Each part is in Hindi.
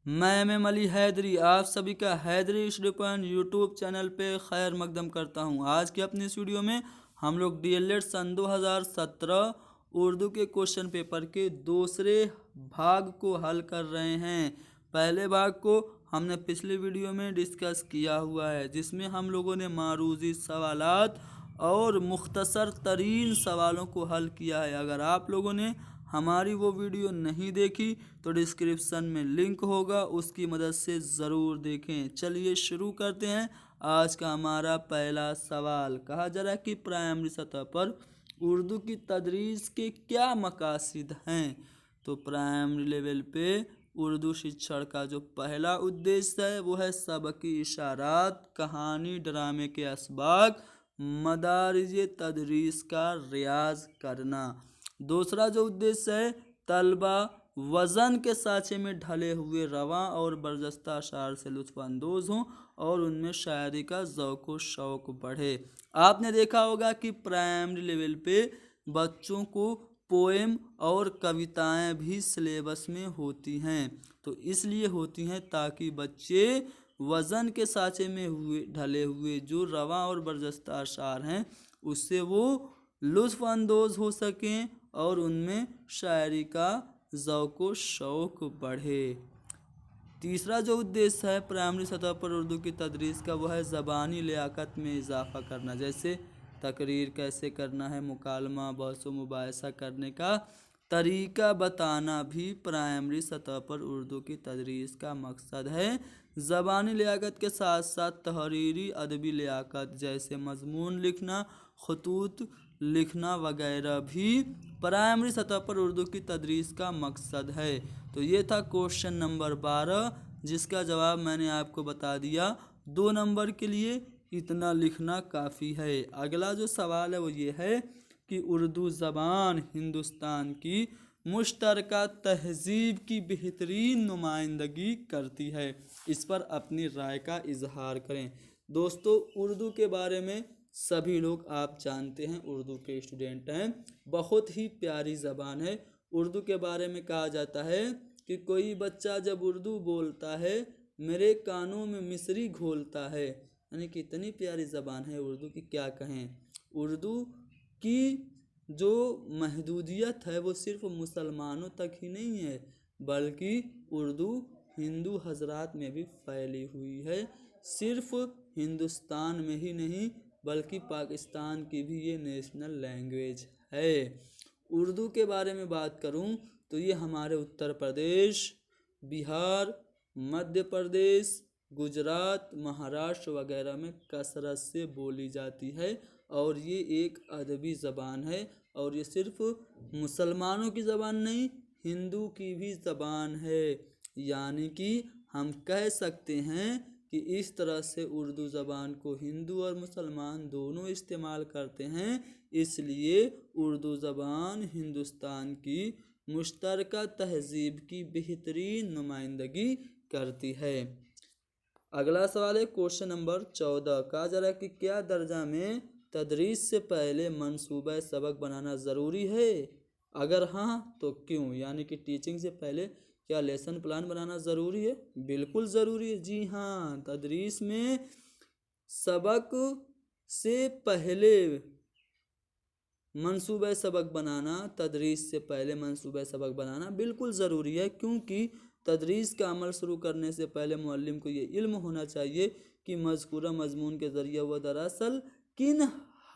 मैं एम अली हैदरी आप सभी का हैदरी स्टूडेंट यूट्यूब चैनल पे खैर मकदम करता हूँ। आज की अपनी इस वीडियो में हम लोग डीएलएड सन 2017 उर्दू के क्वेश्चन पेपर के दूसरे भाग को हल कर रहे हैं। पहले भाग को हमने पिछली वीडियो में डिस्कस किया हुआ है, जिसमें हम लोगों ने मारूजी सवालात और मुख्तसर तरीन सवालों को हल किया है। अगर आप लोगों ने हमारी वो वीडियो नहीं देखी तो डिस्क्रिप्शन में लिंक होगा, उसकी मदद से ज़रूर देखें। चलिए शुरू करते हैं। आज का हमारा पहला सवाल कहा जा रहा है कि प्राइमरी सतह पर उर्दू की तदरीस के क्या मकासद हैं। तो प्राइमरी लेवल पे उर्दू शिक्षण का जो पहला उद्देश्य है वो है सबकी इशारात, कहानी, ड्रामे के असबाक, मदारिज तदरीस का रियाज करना। दूसरा जो उद्देश्य है तलबा वज़न के साँचे में ढले हुए रवां और बरजस्ता अशार से लुत्फ़अंदोज़ हों और उनमें शायरी का ज़ौक़ व शौक़ बढ़े। आपने देखा होगा कि प्राइमरी लेवल पे बच्चों को पोएम और कविताएं भी सिलेबस में होती हैं। तो इसलिए होती हैं ताकि बच्चे वज़न के साँचे में ढले हुए जो रवां और बरजस्ता अशार हैं उससे वो लुत्फ़अंदोज़ हो सकें और उनमें शायरी का ज़ौक़ व शौक़ बढ़े। तीसरा जो उद्देश्य है प्राइमरी सतह पर उर्दू की तदरीस का वो है ज़बानी लियाकत में इजाफ़ा करना। जैसे तकरीर कैसे करना है, मुकालमा, बहस व मुबाहिसा करने का तरीका बताना भी प्राइमरी सतह पर उर्दू की तदरीस का मकसद है। ज़बानी लियाकत के साथ साथ तहरीरी अदबी लियाकत जैसे मज़मून लिखना, खतूत लिखना वगैरह भी प्राइमरी सतह पर उर्दू की तदरीस का मकसद है। तो ये था क्वेश्चन नंबर 12, जिसका जवाब मैंने आपको बता दिया। 2 नंबर के लिए इतना लिखना काफ़ी है। अगला जो सवाल है वो ये है कि उर्दू ज़बान हिंदुस्तान की मुश्तरका तहज़ीब की बेहतरीन नुमाइंदगी करती है। इस पर अपनी राय का इजहार करें। दोस्तों, उर्दू के बारे में सभी लोग आप जानते हैं, उर्दू के स्टूडेंट हैं। बहुत ही प्यारी ज़बान है। उर्दू के बारे में कहा जाता है कि कोई बच्चा जब उर्दू बोलता है मेरे कानों में मिस्री घोलता है। यानी कि इतनी प्यारी ज़बान है उर्दू की, क्या कहें। उर्दू की जो महदूदियत है वो सिर्फ मुसलमानों तक ही नहीं है, बल्कि उर्दू हिंदू हजरात में भी फैली हुई है। सिर्फ हिंदुस्तान में ही नहीं बल्कि पाकिस्तान की भी ये नेशनल लैंग्वेज है। उर्दू के बारे में बात करूं तो ये हमारे उत्तर प्रदेश, बिहार, मध्य प्रदेश, गुजरात, महाराष्ट्र वगैरह में कसरत से बोली जाती है और ये एक अदबी ज़बान है। और ये सिर्फ मुसलमानों की ज़बान नहीं, हिंदू की भी ज़बान है। यानी कि हम कह सकते हैं कि इस तरह से उर्दू ज़बान को हिंदू और मुसलमान दोनों इस्तेमाल करते हैं। इसलिए उर्दू ज़बान हिंदुस्तान की मुश्तरका तहज़ीब की बेहतरीन नुमाइंदगी करती है। अगला सवाल है क्वेश्चन नंबर 14। कहा जा रहा है कि क्या दर्जा में तदरीस से पहले मंसूबा सबक बनाना ज़रूरी है? अगर हाँ तो क्यों? यानी कि टीचिंग से पहले क्या लेसन प्लान बनाना ज़रूरी है? बिल्कुल ज़रूरी है। जी हाँ, तदरीस में सबक से पहले मंसूबा सबक बनाना, तदरीस से पहले मंसूबा सबक बनाना बिल्कुल ज़रूरी है। क्योंकि तदरीस का अमल शुरू करने से पहले मुअल्लिम को ये इल्म होना चाहिए कि मज़कूरा मज़मून के ज़रिए वह दरअसल किन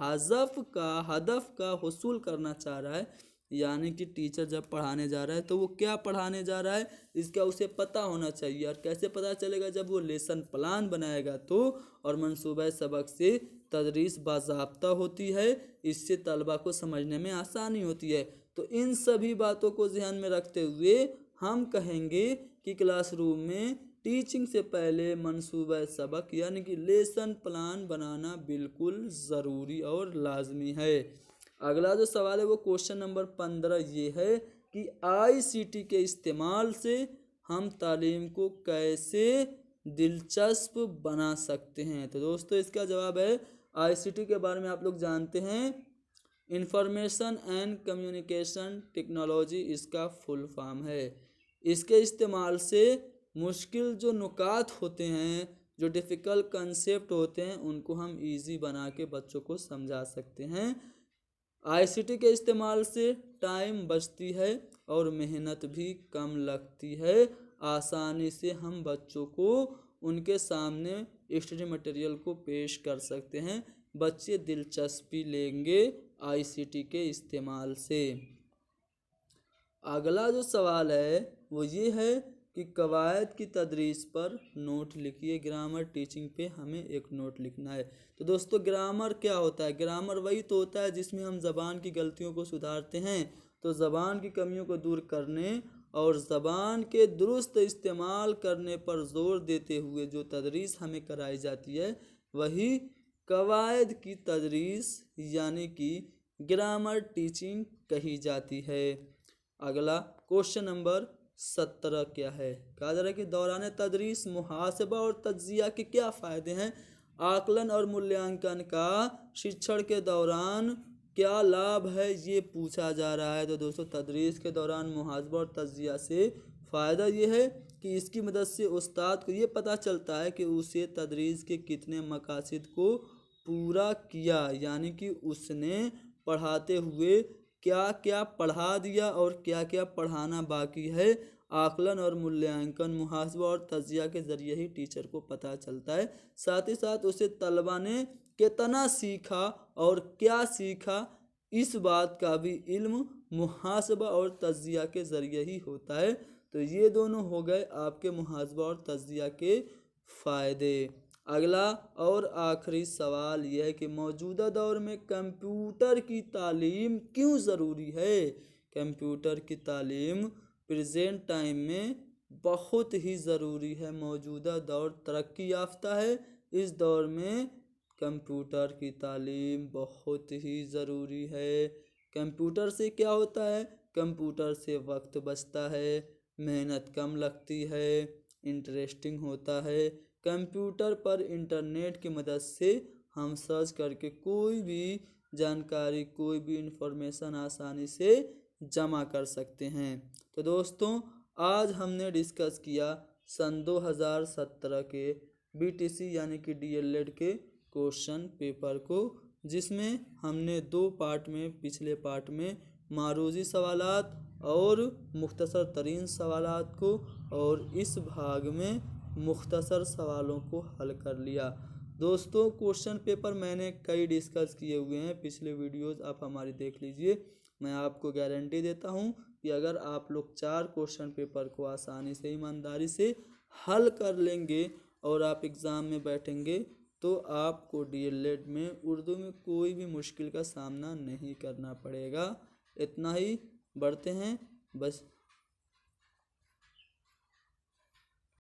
हदफ का हुसूल करना चाह रहा है। यानी कि टीचर जब पढ़ाने जा रहा है तो वो क्या पढ़ाने जा रहा है इसका उसे पता होना चाहिए। और कैसे पता चलेगा? जब वो लेसन प्लान बनाएगा तो। और मंसूबा सबक से तदरीस बाज़ाब्ता होती है, इससे तलबा को समझने में आसानी होती है। तो इन सभी बातों को ध्यान में रखते हुए हम कहेंगे कि क्लासरूम में टीचिंग से पहले मंसूबा सबक यानी कि लेसन प्लान बनाना बिल्कुल ज़रूरी और लाजमी है। अगला जो सवाल है वो क्वेश्चन नंबर 15 ये है कि आईसीटी के इस्तेमाल से हम तालीम को कैसे दिलचस्प बना सकते हैं। तो दोस्तों, इसका जवाब है आईसीटी के बारे में आप लोग जानते हैं, इंफॉर्मेशन एंड कम्युनिकेशन टेक्नोलॉजी इसका फुल फॉर्म है। इसके इस्तेमाल से मुश्किल जो नुकात होते हैं, जो डिफ़िकल्ट कंसेप्ट होते हैं, उनको हम इजी बना के बच्चों को समझा सकते हैं। आईसीटी के इस्तेमाल से टाइम बचती है और मेहनत भी कम लगती है। आसानी से हम बच्चों को उनके सामने स्टडी मटेरियल को पेश कर सकते हैं। बच्चे दिलचस्पी लेंगे आईसीटी के इस्तेमाल से। अगला जो सवाल है वो ये है कि कवायद की तदरीस पर नोट लिखिए। ग्रामर टीचिंग पे हमें एक नोट लिखना है। तो दोस्तों ग्रामर क्या होता है? ग्रामर वही तो होता है जिसमें हम ज़बान की गलतियों को सुधारते हैं। तो ज़बान की कमियों को दूर करने और ज़बान के दुरुस्त इस्तेमाल करने पर ज़ोर देते हुए जो तदरीस हमें कराई जाती है वही कवायद की तदरीस यानी कि ग्रामर टीचिंग कही जाती है। अगला क्वेश्चन नंबर 17 क्या है? कहा जा रहा है कि दौरान तदरीस मुहासबा और तज्जिया के क्या फ़ायदे हैं? आकलन और मूल्यांकन का शिक्षण के दौरान क्या लाभ है, ये पूछा जा रहा है। तो दोस्तों तदरीस के दौरान मुहासबा और तज्जिया से फ़ायदा ये है कि इसकी मदद से उस्ताद को ये पता चलता है कि उसे तदरीस के कितने मकासद को पूरा किया, यानी कि उसने पढ़ाते हुए क्या क्या पढ़ा दिया और क्या क्या पढ़ाना बाकी है। आकलन और मूल्यांकन मुहासबा और तज्जिया के ज़रिए ही टीचर को पता चलता है। साथ ही साथ उसे तलबा ने कितना सीखा और क्या सीखा, इस बात का भी इल्म मुहासबा और तज्जिया के ज़रिए ही होता है। तो ये दोनों हो गए आपके मुहासबा और तज्जिया के फ़ायदे। अगला और आखिरी सवाल यह है कि मौजूदा दौर में कंप्यूटर की तालीम क्यों ज़रूरी है? कंप्यूटर की तालीम प्रेजेंट टाइम में बहुत ही ज़रूरी है। मौजूदा दौर तरक्की याफ्ता है। इस दौर में कंप्यूटर की तालीम बहुत ही ज़रूरी है। कंप्यूटर से क्या होता है? कंप्यूटर से वक्त बचता है, मेहनत कम लगती है, इंटरेस्टिंग होता है। कंप्यूटर पर इंटरनेट की मदद से हम सर्च करके कोई भी जानकारी, कोई भी इंफॉर्मेशन आसानी से जमा कर सकते हैं। तो दोस्तों आज हमने डिस्कस किया सन 2017 के बीटीसी यानी कि डीएलएड के क्वेश्चन पेपर को, जिसमें हमने 2 पार्ट में, पिछले पार्ट में मारूजी सवालात और मुख्तसर तरीन सवालात को, और इस भाग में मुख्तसर सवालों को हल कर लिया। दोस्तों क्वेश्चन पेपर मैंने कई डिस्कस किए हुए हैं, पिछले वीडियोस आप हमारी देख लीजिए। मैं आपको गारंटी देता हूं कि अगर आप लोग 4 क्वेश्चन पेपर को आसानी से, ईमानदारी से हल कर लेंगे और आप एग्ज़ाम में बैठेंगे तो आपको डीएलएड में उर्दू में कोई भी मुश्किल का सामना नहीं करना पड़ेगा। इतना ही, बढ़ते हैं बस।